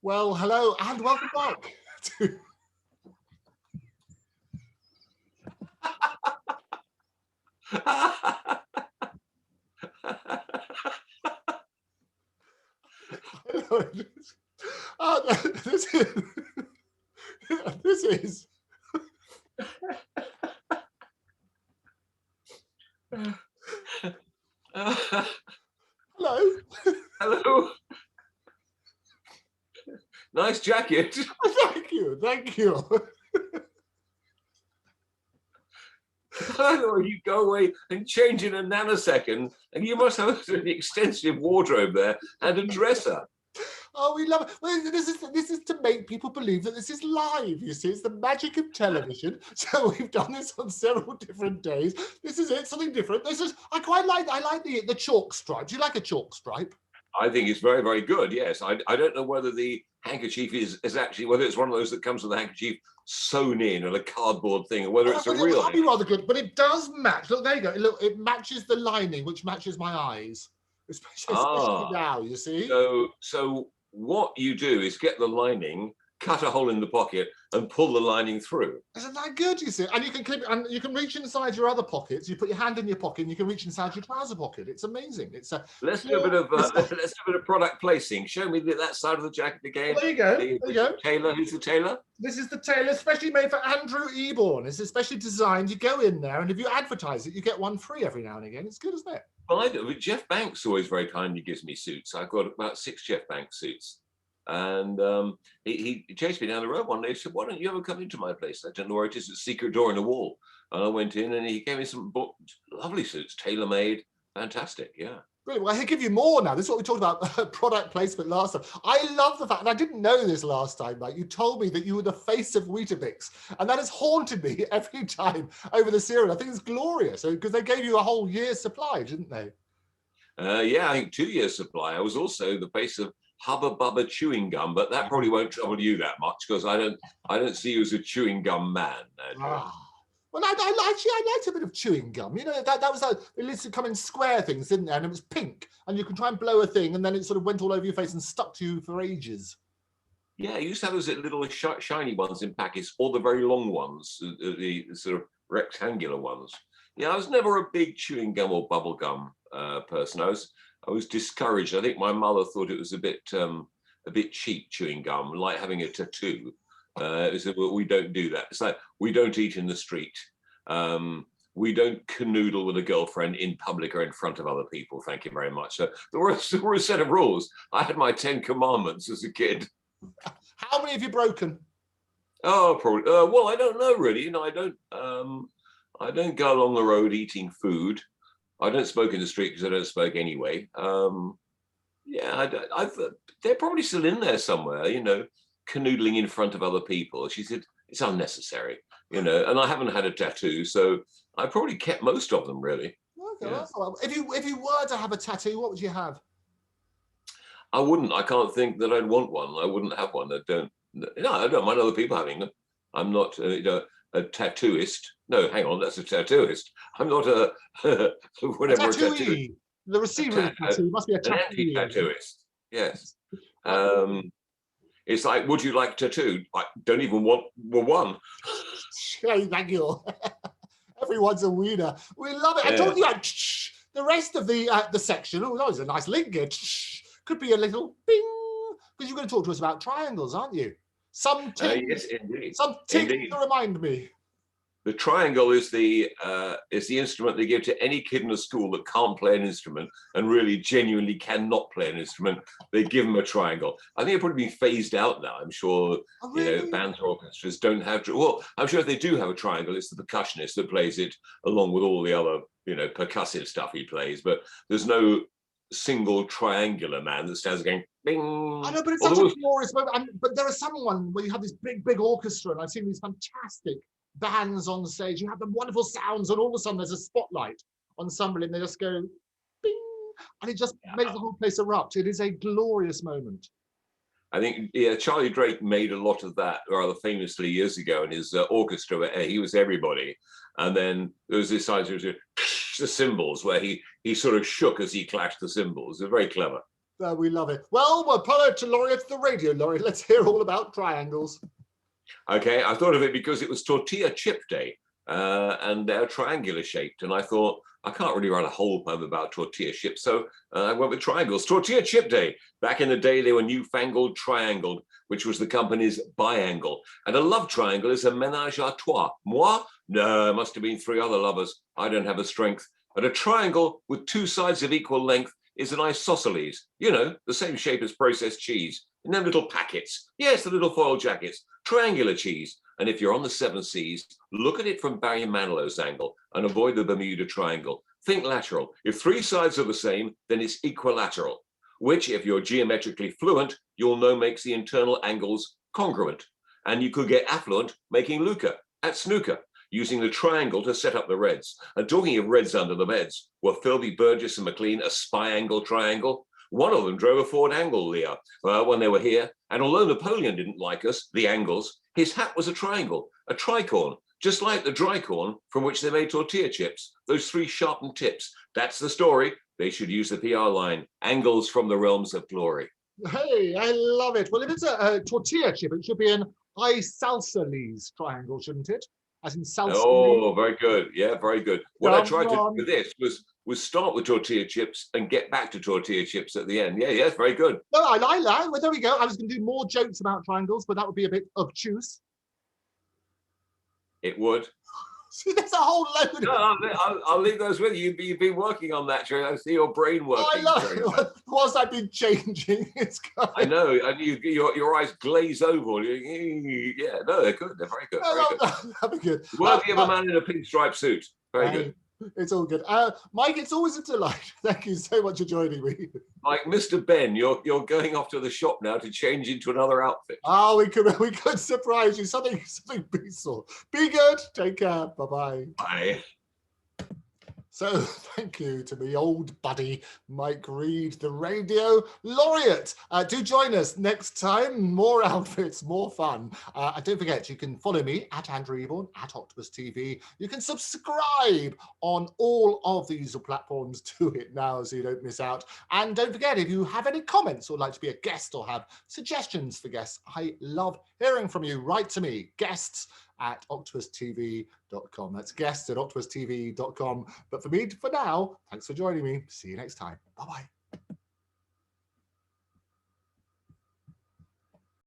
Well, hello and welcome back to... this is... This is... Hello. Hello. Nice jacket. Thank you. Thank you. I know you go away and change in a nanosecond, and you must have an extensive wardrobe there and a dresser. Oh, we love it. Well, this is to make people believe that this is live. You see, it's the magic of television. So we've done this on several different days. This is it, something different. This is I like the chalk stripe. Do you like a chalk stripe? I think it's very, very good. Yes, I don't know whether the handkerchief is actually whether it's one of those that comes with the handkerchief sewn in or a cardboard thing, or whether it's a real. That'd be rather good, but it does match. Look, there you go. Look, it matches the lining, which matches my eyes, especially now. You see. So what you do is get the lining, cut a hole in the pocket, and pull the lining through. Isn't that good? You see, and you can clip it, and you can reach inside your other pockets. You put your hand in your pocket, and you can reach inside your trouser pocket. It's amazing. It's a let's do a bit of product placing. Show me that side of the jacket again. There you go. There you go. Tailor. Who's the tailor? This is the tailor, specially made for Andrew Eborn. It's especially designed. You go in there, and if you advertise it, you get one free every now and again. It's good, isn't it? Well, I do. Jeff Banks always very kindly gives me suits. I've got about 6 Jeff Banks suits. And he chased me down the road one day. He said, "Why don't you ever come into my place? I don't know where it is. It's a secret door in the wall." And I went in, and he gave me some lovely suits, tailor-made, fantastic. Yeah. Brilliant. Well, he'll give you more now. This is what we talked about product placement last time. I love the fact, and I didn't know this last time, Mike. You told me that you were the face of Weetabix, and that has haunted me every time over the cereal. I think it's glorious because they gave you a whole year's supply, didn't they? Yeah, I think 2 years supply. I was also the face of Hubba Bubba chewing gum, but that probably won't trouble you that much because I don't see you as a chewing gum man. Well, I liked a bit of chewing gum. You know, that was it used to come in square things, didn't it? And it was pink, and you could try and blow a thing, and then it sort of went all over your face and stuck to you for ages. Yeah, you used to have those little shiny ones in packets, or the very long ones, the sort of rectangular ones. Yeah, I was never a big chewing gum or bubble gum person. I was discouraged. I think my mother thought it was a bit cheap chewing gum, like having a tattoo. Said, well, we don't do that. It's like we don't eat in the street. We don't canoodle with a girlfriend in public or in front of other people. Thank you very much. So there were a set of rules. I had my 10 commandments as a kid. How many have you broken? Oh, probably. Well, I don't know really. You know, I don't go along the road eating food. I don't smoke in the street because I don't smoke anyway. Yeah, they're probably still in there somewhere. You know, canoodling in front of other people. She said it's unnecessary, you know, and I haven't had a tattoo, so I probably kept most of them really. Okay, yeah. That's all right. If you were to have a tattoo, what would you have? I wouldn't. I can't think that I'd want one. I wouldn't have one. I don't mind other people having them. I'm not a tattooist. No, hang on, that's a tattooist. I'm not a whatever. A tattooist. The receiver of the tattoo must be a tattooist. Yes. It's like, would you like tattooed? I don't even want one. Thank you. Everyone's a winner. We love it. Yeah. I told you the rest of the section. Oh, that was a nice link. Could be a little bing, because you're going to talk to us about triangles, aren't you? Some tips. Yes, indeed. Some tips to remind me. The triangle is the instrument they give to any kid in a school that can't play an instrument and really genuinely cannot play an instrument. They give them a triangle. I think it's probably been phased out now. I'm sure you know, bands or orchestras don't have. Well, I'm sure if they do have a triangle, it's the percussionist that plays it along with all the other percussive stuff he plays. But there's no single triangular man that stands going bing. I know, but it's such a glorious moment. But there is someone where you have this big orchestra, and I've seen these fantastic bands on stage. You have the wonderful sounds, and all of a sudden there's a spotlight on somebody, and they just go bing, and it just makes the whole place erupt. It is a glorious moment. I think Charlie Drake made a lot of that rather famously years ago in his orchestra, where he was everybody, and then there was this side of the cymbals where he sort of shook as he clashed the cymbals. It was very clever. We love it. Well, we'll follow to Laureate, the radio Laureate. Let's hear all about triangles. Okay, I thought of it because it was tortilla chip day, and they're triangular shaped. And I thought, I can't really write a whole poem about tortilla chips, so I went with triangles. Tortilla chip day. Back in the day, they were newfangled triangled, which was the company's biangle. And a love triangle is a ménage à trois. Moi? No, it must have been 3 other lovers. I don't have the strength. But a triangle with 2 sides of equal length is an isosceles. You know, the same shape as processed cheese. In them little packets. Yes, the little foil jackets. Triangular cheese. And if you're on the 7 seas, look at it from Barry Manilow's angle and avoid the Bermuda Triangle. Think lateral. If 3 sides are the same, then it's equilateral, which, if you're geometrically fluent, you'll know makes the internal angles congruent. And you could get affluent making lucre at snooker, using the triangle to set up the reds. And talking of reds under the beds, were Philby, Burgess and McLean a spy angle triangle? One of them drove a Ford Angle, Leah, when they were here. And although Napoleon didn't like us, the Angles, his hat was a triangle, a tricorn, just like the dry corn from which they made tortilla chips, those 3 sharpened tips. That's the story. They should use the PR line, angles from the realms of glory. Hey, I love it. Well, if it's a tortilla chip, it should be an isosceles triangle, shouldn't it? As in salsa. Oh, very good. Yeah, very good. What I tried to do with this was start with tortilla chips and get back to tortilla chips at the end. Yeah, yes, very good. No, I like that. Well, there we go. I was going to do more jokes about triangles, but that would be a bit obtuse. It would. See, there's a whole load. No, I'll leave those with you. You've been working on that, Jerry. I see your brain working. I love it. Whilst I've been changing, it's going. I know. And your eyes glaze over. Yeah, no, they're good. They're very good. Very good. That'd be good. Worthy of a man in a pinstripe suit. Very good. It's all good. Mike, it's always a delight. Thank you so much for joining me. Like Mr. Ben, you're going off to the shop now to change into another outfit. Oh, we could surprise you. Something peaceful. Be good. Take care. Bye-bye. Bye. So thank you to my old buddy, Mike Reed, the radio Laureate. Do join us next time. More outfits, more fun. And don't forget, you can follow me at Andrew Eborn, at Octopus TV. You can subscribe on all of these platforms. Do it now so you don't miss out. And don't forget, if you have any comments or like to be a guest or have suggestions for guests, I love hearing from you. Write to me, guests@octopustv.com. That's guests@octopustv.com. But for now, thanks for joining me. See you next time. Bye-bye.